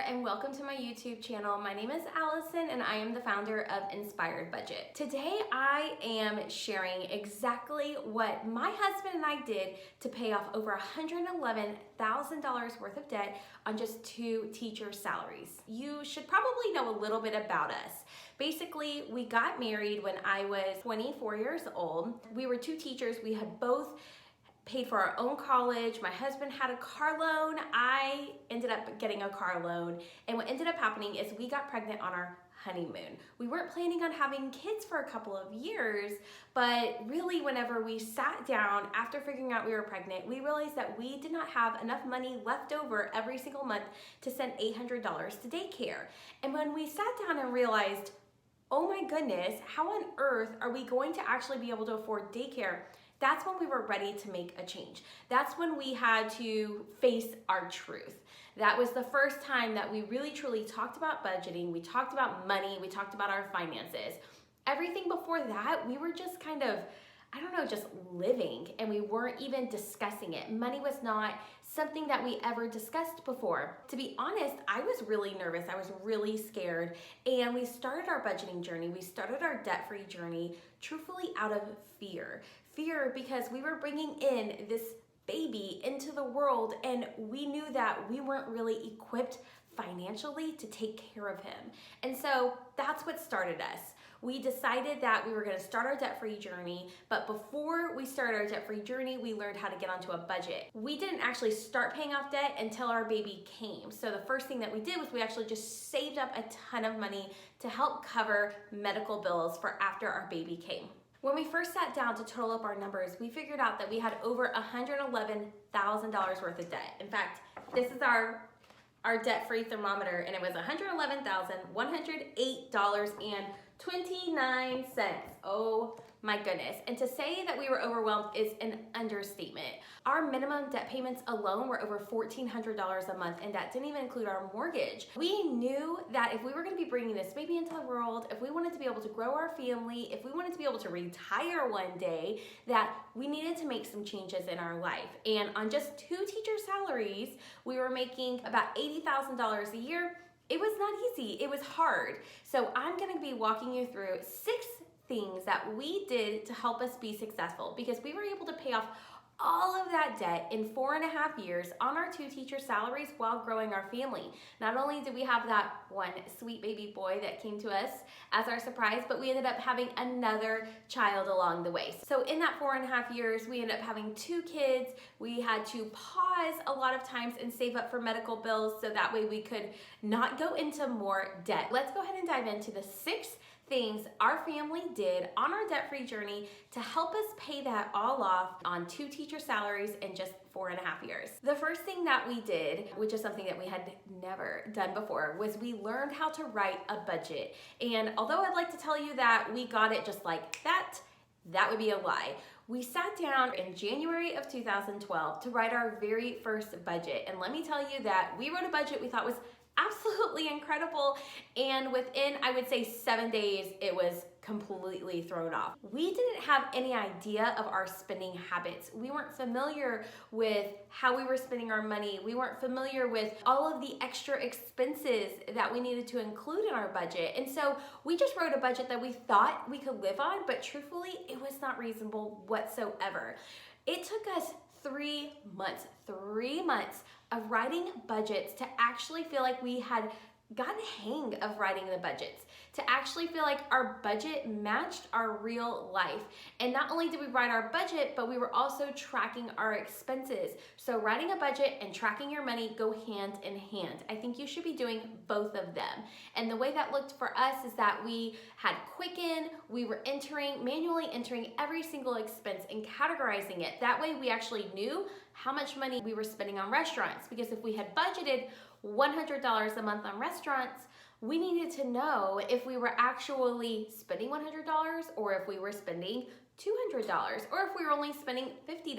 and welcome to my YouTube channel. My name is Allison and I am the founder of Inspired Budget. Today I am sharing exactly what my husband and I did to pay off over $111,000 worth of debt on just 2 teacher salaries. You should probably know a little bit about us. Basically, we got married when I was 24 years old. We were 2 teachers. We had both paid for our own college. My husband had a car loan. I ended up getting a car loan. And what ended up happening is we got pregnant on our honeymoon. We weren't planning on having kids for a couple of years, but really whenever we sat down after figuring out we were pregnant, we realized that we did not have enough money left over every single month to send $800 to daycare. And when we sat down and realized, oh my goodness, how on earth are we going to actually be able to afford daycare? That's when we were ready to make a change. That's when we had to face our truth. That was the first time that we really truly talked about budgeting, we talked about money, we talked about our finances. Everything before that, we were just kind of, just living, and we weren't even discussing it. Money was not something that we ever discussed before. To be honest, I was really nervous. I was really scared. And we started our budgeting journey. We started our debt-free journey truthfully out of fear. Fear because we were bringing in this baby into the world and we knew that we weren't really equipped financially to take care of him. And so that's what started us. We decided that we were going to start our debt-free journey, but before we started our debt-free journey, we learned how to get onto a budget. We didn't actually start paying off debt until our baby came. So the first thing that we did was we actually just saved up a ton of money to help cover medical bills for after our baby came. When we first sat down to total up our numbers, we figured out that we had over $111,000 worth of debt. In fact, this is our debt-free thermometer, and it was $111,108.29. Oh my goodness. And to say that we were overwhelmed is an understatement. Our minimum debt payments alone were over $1,400 a month, and that didn't even include our mortgage. We knew that if we were going to be bringing this baby into the world, if we wanted to be able to grow our family, if we wanted to be able to retire one day, that we needed to make some changes in our life. And on just 2 teacher salaries, we were making about $80,000 a year. It was not easy. It was hard. So I'm going to be walking you through 6 things that we did to help us be successful, because we were able to pay off all of that debt in 4.5 years on our 2 teacher salaries while growing our family. Not only did we have that one sweet baby boy that came to us as our surprise, but we ended up having another child along the way. So in that 4.5 years, we ended up having 2 kids. We had to pause a lot of times and save up for medical bills so that way we could not go into more debt. Let's go ahead and dive into the 6 things our family did on our debt-free journey to help us pay that all off on 2 teacher salaries in just 4.5 years. The first thing that we did, which is something that we had never done before, was we learned how to write a budget. And although I'd like to tell you that we got it just like that would be a lie. We sat down in January of 2012 to write our very first budget. And let me tell you that we wrote a budget we thought was absolutely incredible, and within, I would say, 7 days, it was completely thrown off. We didn't have any idea of our spending habits. We weren't familiar with how we were spending our money. We weren't familiar with all of the extra expenses that we needed to include in our budget. And so we just wrote a budget that we thought we could live on, but truthfully, it was not reasonable whatsoever. It took us 3 months of writing budgets to actually feel like we had gotten a hang of writing the budgets, to actually feel like our budget matched our real life. And not only did we write our budget, but we were also tracking our expenses. So writing a budget and tracking your money go hand in hand. I think you should be doing both of them. And the way that looked for us is that we had Quicken, we were manually entering every single expense and categorizing it. That way we actually knew how much money we were spending on restaurants, because if we had budgeted $100 a month on restaurants, we needed to know if we were actually spending $100 or if we were spending $200 or if we were only spending $50.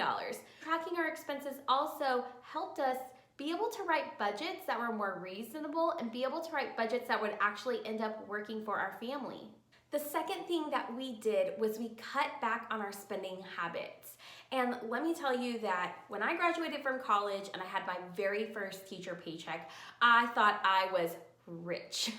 Tracking our expenses also helped us be able to write budgets that were more reasonable and be able to write budgets that would actually end up working for our family. The second thing that we did was we cut back on our spending habits. And let me tell you that when I graduated from college and I had my very first teacher paycheck, I thought I was rich.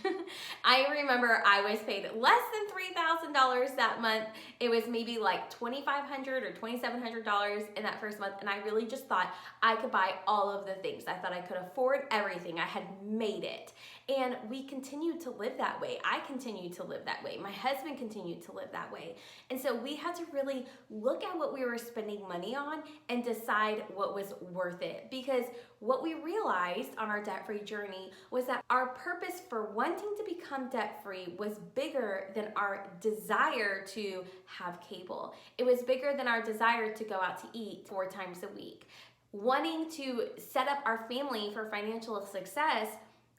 I remember I was paid less than $3,000 that month. It was maybe like $2,500 or $2,700 in that first month, and I really just thought I could buy all of the things. I thought I could afford everything. I had made it. And we continued to live that way. I continued to live that way. My husband continued to live that way. And so we had to really look at what we were spending money on and decide what was worth it. Because what we realized on our debt-free journey was that our purpose for wanting to become debt-free was bigger than our desire to have cable. It was bigger than our desire to go out to eat 4 times a week. Wanting to set up our family for financial success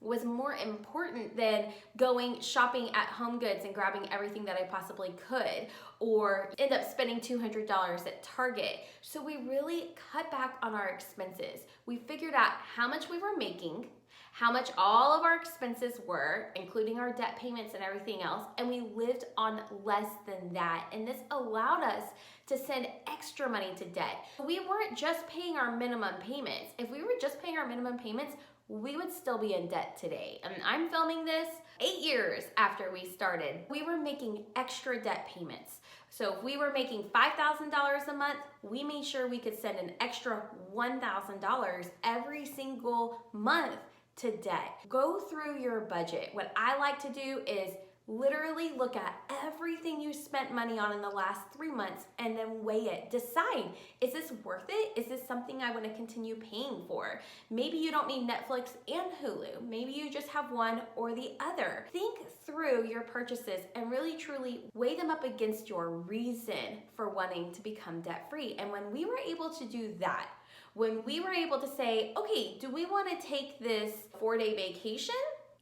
was more important than going shopping at Home Goods and grabbing everything that I possibly could, or end up spending $200 at Target. So we really cut back on our expenses. We figured out how much we were making, how much all of our expenses were, including our debt payments and everything else, and we lived on less than that. And this allowed us to send extra money to debt. We weren't just paying our minimum payments. If we were just paying our minimum payments, we would still be in debt today. And I'm filming this 8 years after we started. We were making extra debt payments. So if we were making $5,000 a month, we made sure we could send an extra $1,000 every single month to debt. Go through your budget. What I like to do is literally look at everything you spent money on in the last 3 months and then weigh it. Decide, is this worth it? Is this something I want to continue paying for? Maybe you don't need Netflix and Hulu. Maybe you just have one or the other. Think through your purchases and really truly weigh them up against your reason for wanting to become debt-free. And when we were able to do that, when we were able to say, okay, do we want to take this 4-day vacation?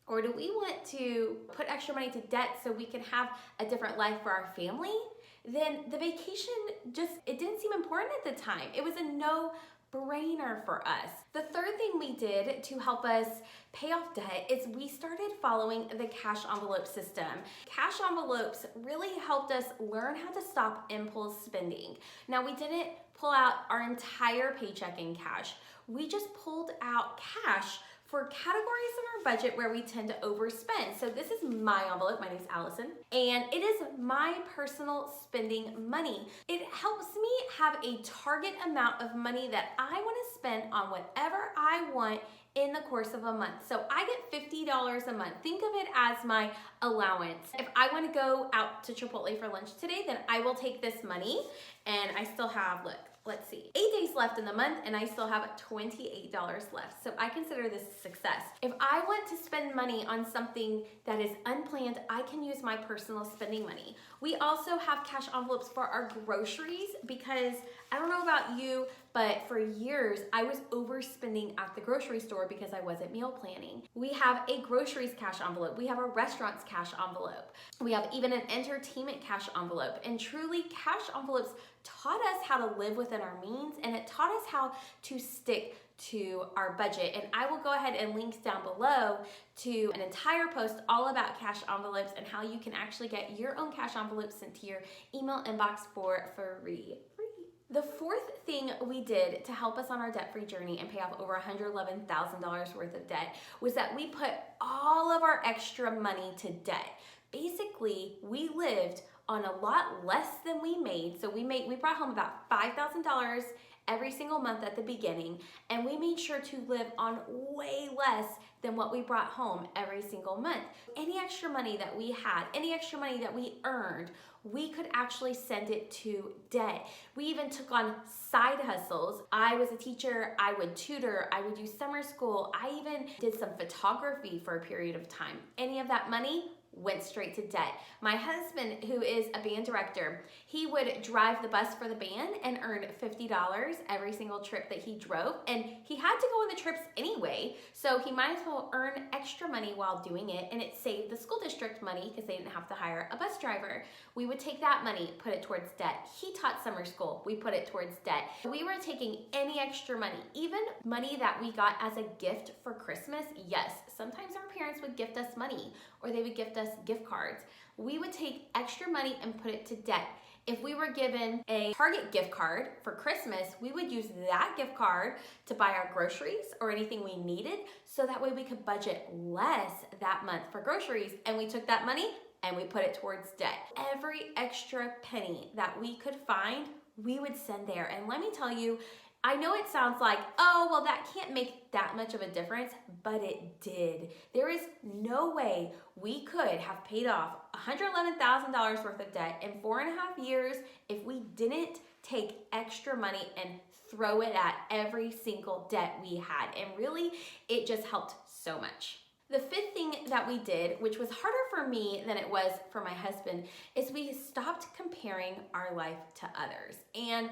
Or do we want to put extra money to debt so we can have a different life for our family? Then the vacation it didn't seem important at the time. It was a no-brainer for us. The third thing we did to help us pay off debt is we started following the cash envelope system. Cash envelopes really helped us learn how to stop impulse spending. Now, we didn't pull out our entire paycheck in cash. We just pulled out cash for categories in our budget where we tend to overspend. So this is my envelope. My name is Allison, and it is my personal spending money. It helps me have a target amount of money that I want to spend on whatever I want in the course of a month. So I get $50 a month. Think of it as my allowance. If I want to go out to Chipotle for lunch today, then I will take this money, and I still have, let's see, 8 days left in the month, and I still have $28 left. So I consider this a success. If I want to spend money on something that is unplanned, I can use my personal spending money. We also have cash envelopes for our groceries because I don't know about you, but for years I was overspending at the grocery store because I wasn't meal planning. We have a groceries cash envelope. We have a restaurant's cash envelope. We have even an entertainment cash envelope. And truly, cash envelopes taught us how to live within our means, and it taught us how to stick to our budget. And I will go ahead and link down below to an entire post all about cash envelopes and how you can actually get your own cash envelopes sent to your email inbox for free. The fourth thing we did to help us on our debt-free journey and pay off over $111,000 worth of debt was that we put all of our extra money to debt. Basically, we lived on a lot less than we made. So we brought home about $5,000 every single month at the beginning, and we made sure to live on way less than what we brought home every single month. Any extra money that we had, any extra money that we earned, we could actually send it to debt. We even took on side hustles. I was a teacher, I would tutor, I would do summer school, I even did some photography for a period of time. Any of that money went straight to debt. My husband, who is a band director, he would drive the bus for the band and earn $50 every single trip that he drove. And he had to go on the trips anyway, so he might as well earn extra money while doing it, and it saved the school district money because they didn't have to hire a bus driver. We would take that money, put it towards debt. He taught summer school, we put it towards debt. We were taking any extra money, even money that we got as a gift for Christmas. Yes, sometimes our parents would gift us money, or they would gift us gift cards. We would take extra money and put it to debt. If we were given a Target gift card for Christmas, we would use that gift card to buy our groceries or anything we needed, so that way we could budget less that month for groceries, and we took that money and we put it towards debt. Every extra penny that we could find, we would send there. And let me tell you, I know it sounds like, oh, well, that can't make that much of a difference, but it did. There is no way we could have paid off $111,000 worth of debt in 4.5 years if we didn't take extra money and throw it at every single debt we had. And really, it just helped so much. The fifth thing that we did, which was harder for me than it was for my husband, is we stopped comparing our life to others. And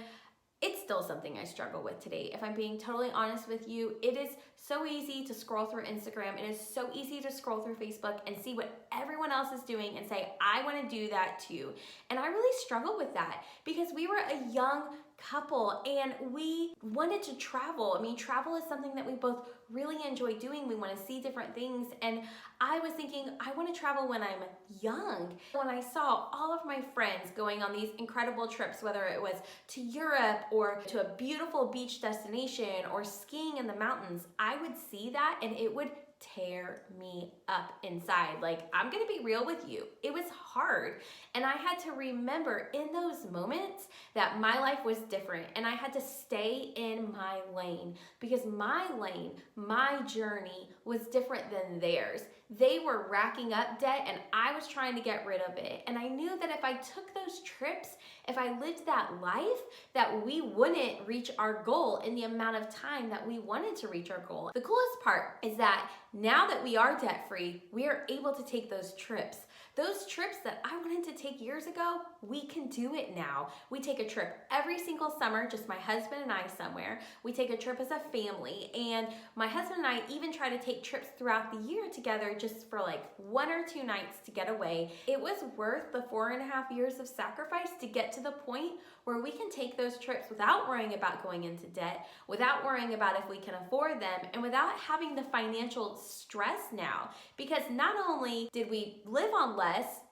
it's still something I struggle with today. If I'm being totally honest with you, it is so easy to scroll through Instagram. It is so easy to scroll through Facebook and see what everyone else is doing and say, I want to do that too. And I really struggled with that because we were a young couple and we wanted to travel. I mean, travel is something that we both really enjoy doing. We want to see different things. And I was thinking, I want to travel when I'm young. When I saw all of my friends going on these incredible trips, whether it was to Europe or to a beautiful beach destination or skiing in the mountains, I would see that and it would tear me up inside. Like, I'm gonna be real with you. It was hard. And I had to remember in those moments that my life was different and I had to stay in my lane because my lane, my journey was different than theirs. They were racking up debt and I was trying to get rid of it. And I knew that if I took those trips, if I lived that life, that we wouldn't reach our goal in the amount of time that we wanted to reach our goal. The coolest part is that now that we are debt-free, we are able to take those trips. Those trips that I wanted to take years ago, we can do it now. We take a trip every single summer, just my husband and I somewhere. We take a trip as a family, and my husband and I even try to take trips throughout the year together just for like 1 or 2 nights to get away. It was worth the 4.5 years of sacrifice to get to the point where we can take those trips without worrying about going into debt, without worrying about if we can afford them, and without having the financial stress now. Because not only did we live on less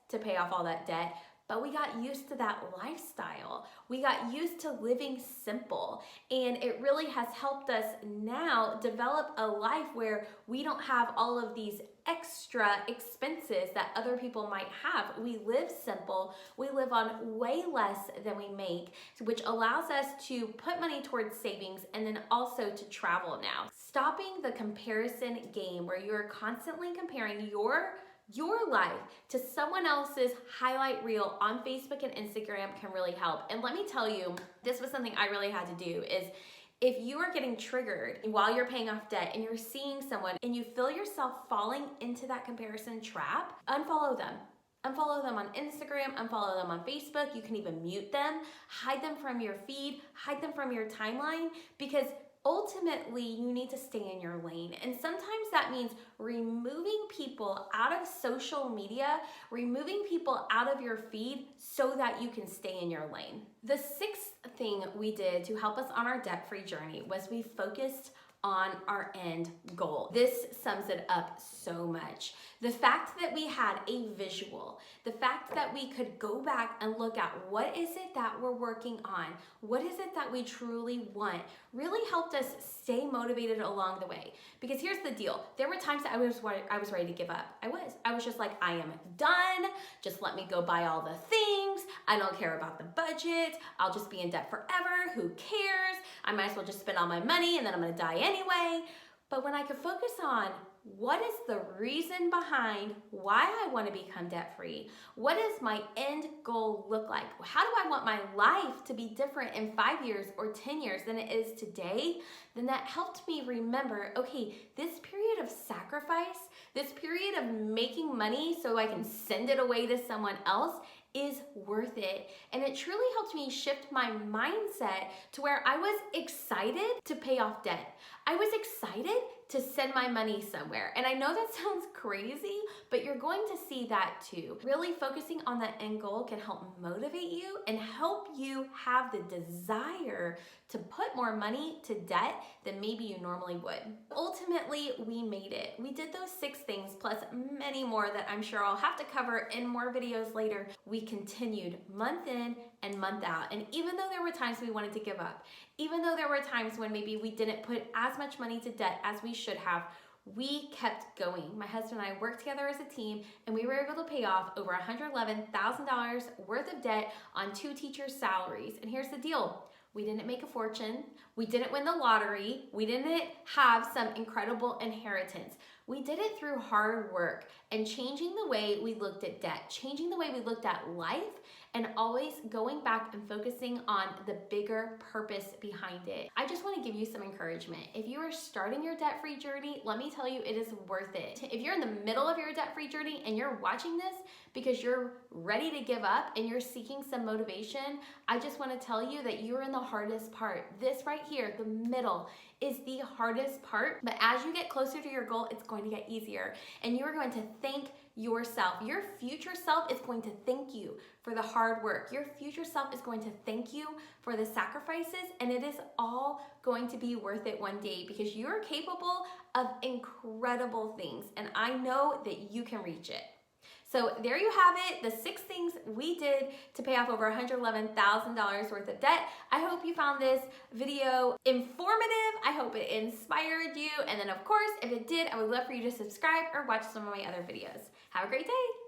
to pay off all that debt, but we got used to that lifestyle. We got used to living simple, and it really has helped us now develop a life where we don't have all of these extra expenses that other people might have. We live simple. We live on way less than we make, which allows us to put money towards savings and then also to travel now. Stopping the comparison game where you're constantly comparing your life to someone else's highlight reel on Facebook and Instagram can really help. And let me tell you, this was something I really had to do is if you are getting triggered while you're paying off debt and you're seeing someone and you feel yourself falling into that comparison trap, unfollow them. Unfollow them on Instagram, unfollow them on Facebook. You can even mute them, hide them from your feed, hide them from your timeline, because ultimately, you need to stay in your lane. And sometimes that means removing people out of social media, removing people out of your feed so that you can stay in your lane. The sixth thing we did to help us on our debt-free journey was we focused on our end goal. This sums it up so much. The fact that we had a visual, the fact that we could go back and look at what is it that we're working on, what is it that we truly want, really helped us stay motivated along the way. Because here's the deal, there were times that I was ready to give up. I was just like, I am done. Just let me go buy all the things. I don't care about the budget. I'll just be in debt forever. Who cares? I might as well just spend all my money and then I'm gonna die anyway. But when I could focus on what is the reason behind why I want to become debt-free? What does my end goal look like? How do I want my life to be different in 5 years or 10 years than it is today? Then that helped me remember, okay, this period of sacrifice, this period of making money so I can send it away to someone else is worth it. And it truly helped me shift my mindset to where I was excited to pay off debt. I was excited to send my money somewhere. And I know that sounds crazy, but you're going to see that too. Really focusing on that end goal can help motivate you and help you have the desire to put more money to debt than maybe you normally would. Ultimately, we made it. We did those 6 things plus many more that I'm sure I'll have to cover in more videos later, we continued month in and month out. And even though there were times we wanted to give up, even though there were times when maybe we didn't put as much money to debt as we should have, we kept going. My husband and I worked together as a team, and we were able to pay off over $111,000 worth of debt on 2 teachers' salaries. And here's the deal. We didn't make a fortune. We didn't win the lottery. We didn't have some incredible inheritance. We did it through hard work and changing the way we looked at debt, changing the way we looked at life, and always going back and focusing on the bigger purpose behind it. I just want to give you some encouragement. If you are starting your debt-free journey, let me tell you, it is worth it. If you're in the middle of your debt-free journey and you're watching this because you're ready to give up and you're seeking some motivation, I just want to tell you that you're in the hardest part. This right here, the middle, is the hardest part. But as you get closer to your goal, it's going to get easier. And you are going to thank yourself. Your future self is going to thank you for the hard work. Your future self is going to thank you for the sacrifices, and it is all going to be worth it one day because you're capable of incredible things, and I know that you can reach it. So there you have it, the 6 things we did to pay off over $111,000 worth of debt. I hope you found this video informative. I hope it inspired you. And then of course, if it did, I would love for you to subscribe or watch some of my other videos. Have a great day.